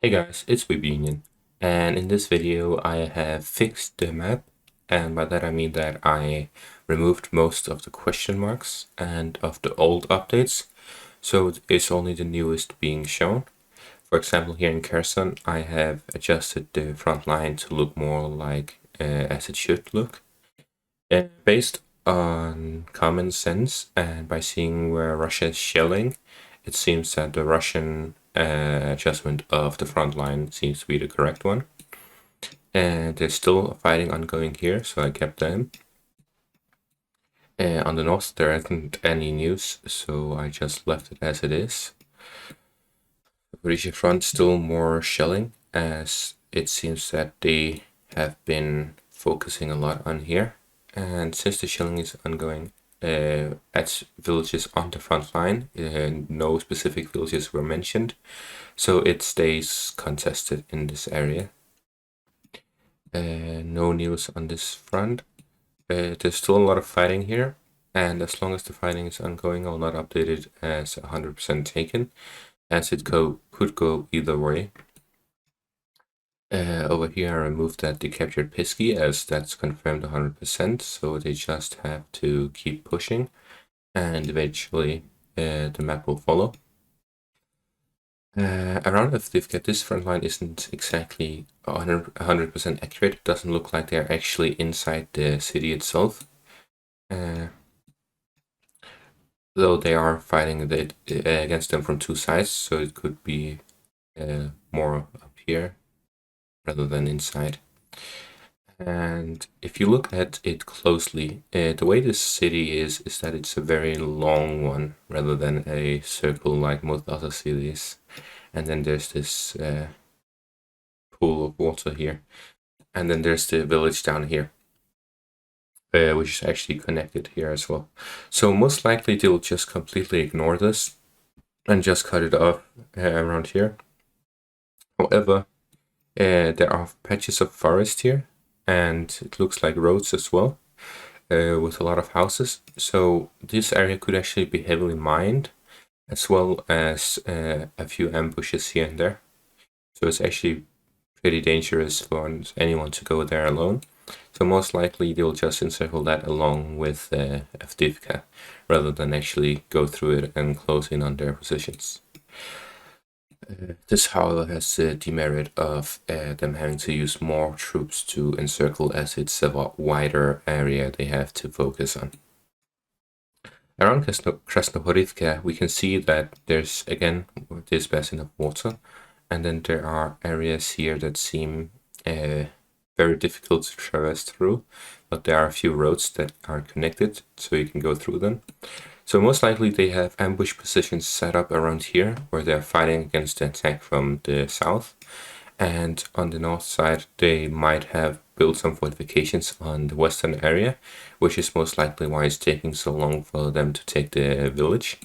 Hey guys, it's Weebunion, and in this video I have fixed the map, and by that I mean that I removed most of the question marks and of the old updates, so it's only the newest being shown. For example, here in Kherson I have adjusted the front line to look more like as it should look. Based on common sense and by seeing where Russia is shelling, it seems that the Russian adjustment of the front line seems to be the correct one. And there's still fighting ongoing here, so I kept them. On the north, there isn't any news, so I just left it as it is. Zaporizhzhia front still more shelling, as it seems that they have been focusing a lot on here. And since the shelling is ongoing at villages on the front line, no specific villages were mentioned, so it stays contested in this area. No news on this front. There's still a lot of fighting here, and as long as the fighting is ongoing, I'll not update it as 100% taken, as it could go either way. Over here I removed that they captured Pisky, as that's confirmed 100%, so they just have to keep pushing, and eventually the map will follow. Around Avdiivka, this front line isn't exactly 100% accurate. It doesn't look like they're actually inside the city itself. Though they are fighting against them from two sides, so it could be more up here rather than inside. And if you look at it closely, the way this city is that it's a very long one rather than a circle like most other cities. And then there's this pool of water here. And then there's the village down here, which is actually connected here as well. So most likely they'll just completely ignore this and just cut it off around here. However, there are patches of forest here, and it looks like roads as well, with a lot of houses. So this area could actually be heavily mined, as well as a few ambushes here and there. So it's actually pretty dangerous for anyone to go there alone. So most likely they'll just encircle that along with Avdiivka, rather than actually go through it and close in on their positions. This, however, has the demerit of them having to use more troops to encircle, as it's a wider area they have to focus on. Around Krasnohorivka, we can see that there's again this basin of water, and then there are areas here that seem very difficult to traverse through, but there are a few roads that are connected, so you can go through them. So most likely they have ambush positions set up around here, where they're fighting against the attack from the south. And on the north side, they might have built some fortifications on the western area, which is most likely why it's taking so long for them to take the village,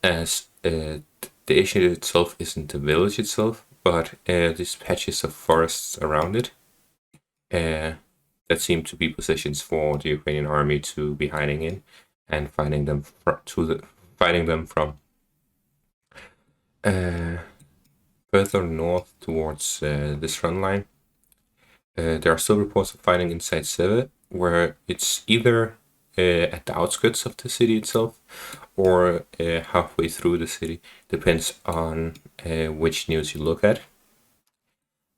as the issue itself isn't the village itself, but these patches of forests around it that seem to be positions for the Ukrainian army to be hiding in and fighting them from. Further north towards this front line, there are still reports of fighting inside Seve, where it's either at the outskirts of the city itself or halfway through the city. Depends on which news you look at.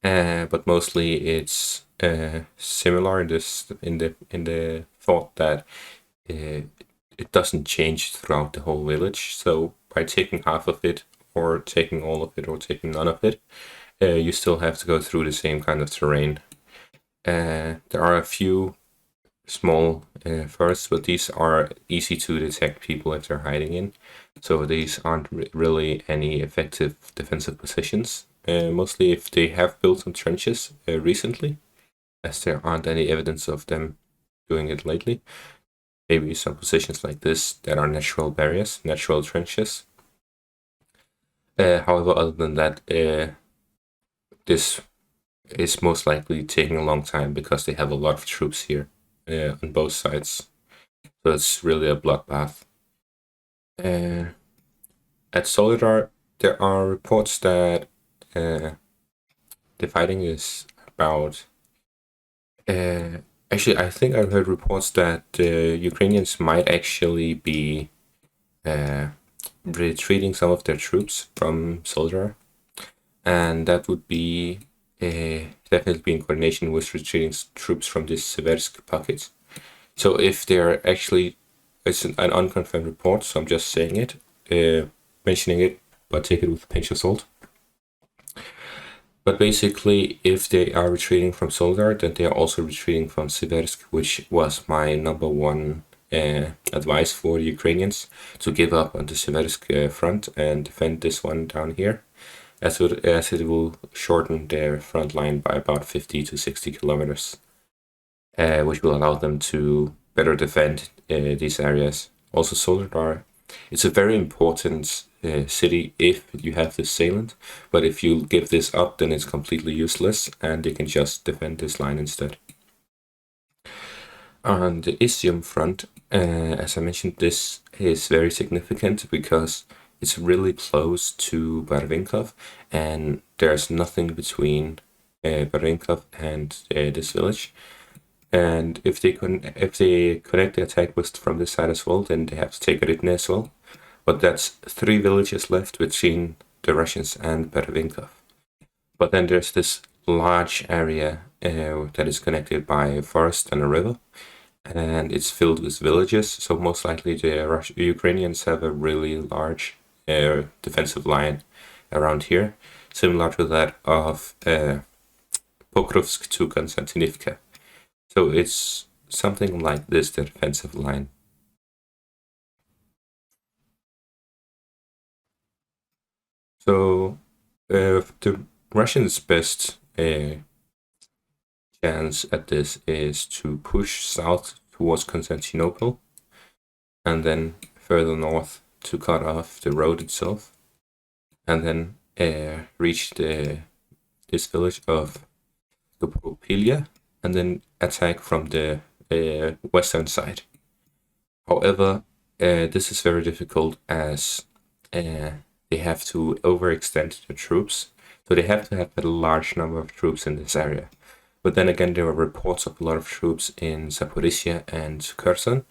But mostly it's similar in the thought that it doesn't change throughout the whole village. So by taking half of it, or taking all of it, or taking none of it, you still have to go through the same kind of terrain. There are a few small forests, but these are easy to detect people if they're hiding in. So these aren't really any effective defensive positions. Mostly if they have built some trenches recently, as there aren't any evidence of them doing it lately. Maybe some positions like this that are natural barriers, natural trenches. However, other than that, this is most likely taking a long time because they have a lot of troops here on both sides. So it's really a bloodbath. At Solidar, there are reports that the fighting is about. Actually, I think I've heard reports that the Ukrainians might actually be retreating some of their troops from Soledar, and that would be definitely be in coordination with retreating troops from this Seversk pocket. So if they're actually, it's an unconfirmed report, so I'm just saying it, mentioning it, but take it with a pinch of salt. But basically, if they are retreating from Soledar, then they are also retreating from Seversk, which was my number one advice for the Ukrainians, to give up on the Seversk front and defend this one down here, as it will shorten their front line by about 50 to 60 kilometers, which will allow them to better defend these areas. Also, Soledar, it's a very important city if you have this salient, but if you give this up, then it's completely useless, and they can just defend this line instead. On the Isium front, as I mentioned, this is very significant because it's really close to Barvinkov, and there's nothing between Barvinkov and this village. And if they connect the attack with from this side as well, then they have to take Rydne as well. But that's 3 villages left between the Russians and Barvinkov. But then there's this large area that is connected by a forest and a river, and it's filled with villages. So most likely the Ukrainians have a really large defensive line around here, similar to that of Pokrovsk to Konstantinivka. So it's something like this, the defensive line. So the Russians' best chance at this is to push south towards Constantinople, and then further north to cut off the road itself, and then reach this village of Dobropilia, and then attack from the western side. However, this is very difficult as they have to overextend the troops, so they have to have a large number of troops in this area. But then again, there are reports of a lot of troops in Zaporizhia and Kherson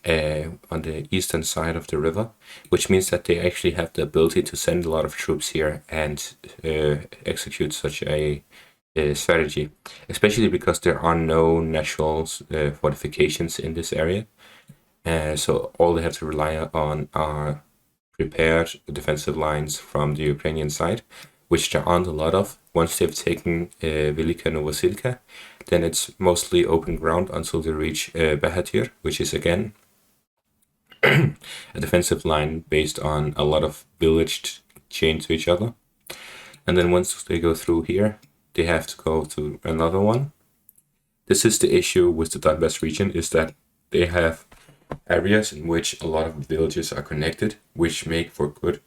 on the eastern side of the river, which means that they actually have the ability to send a lot of troops here and execute such a strategy, especially because there are no natural fortifications in this area. So all they have to rely on are prepared defensive lines from the Ukrainian side, which there aren't a lot of. Once they've taken Velika Novosilka, then it's mostly open ground until they reach Bahatir, which is again a defensive line based on a lot of villages chained to each other. And then once they go through here, they have to go to another one. This is the issue with the Donbas region, is that they have areas in which a lot of villages are connected, which make for good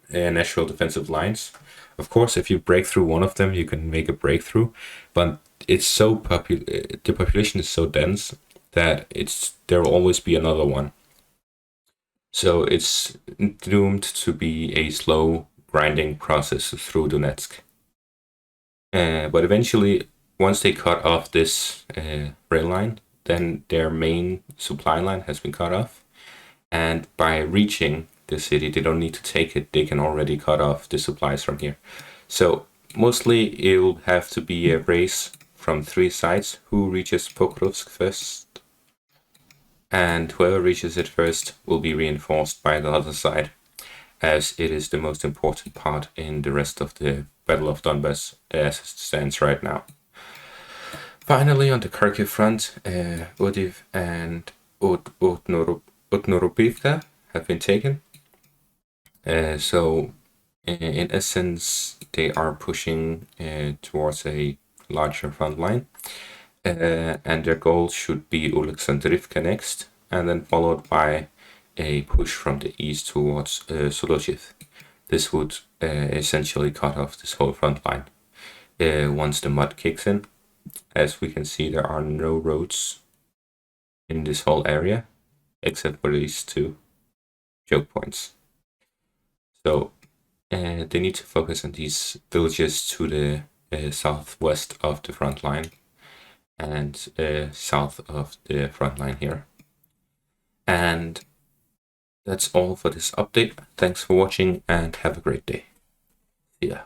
natural defensive lines. Of course, if you break through one of them, you can make a breakthrough, but it's so the population is so dense that there will always be another one. So it's doomed to be a slow grinding process through Donetsk. But eventually, once they cut off this rail line, then their main supply line has been cut off. And by reaching the city, they don't need to take it. They can already cut off the supplies from here. So mostly it will have to be a race from 3 sides. Who reaches Pokrovsk first? And whoever reaches it first will be reinforced by the other side, as it is the most important part in the rest of the Battle of Donbas as it stands right now. Finally, on the Kharkiv front, Udiv and Utnoropivka have been taken. So, in essence, they are pushing towards a larger front line. And their goal should be Alexandrivka next, and then followed by a push from the east towards Solochiv. This would essentially cut off this whole front line once the mud kicks in. As we can see, there are no roads in this whole area, except for these 2 choke points. So they need to focus on these villages to the southwest of the front line and south of the front line here. And that's all for this update. Thanks for watching and have a great day. See ya.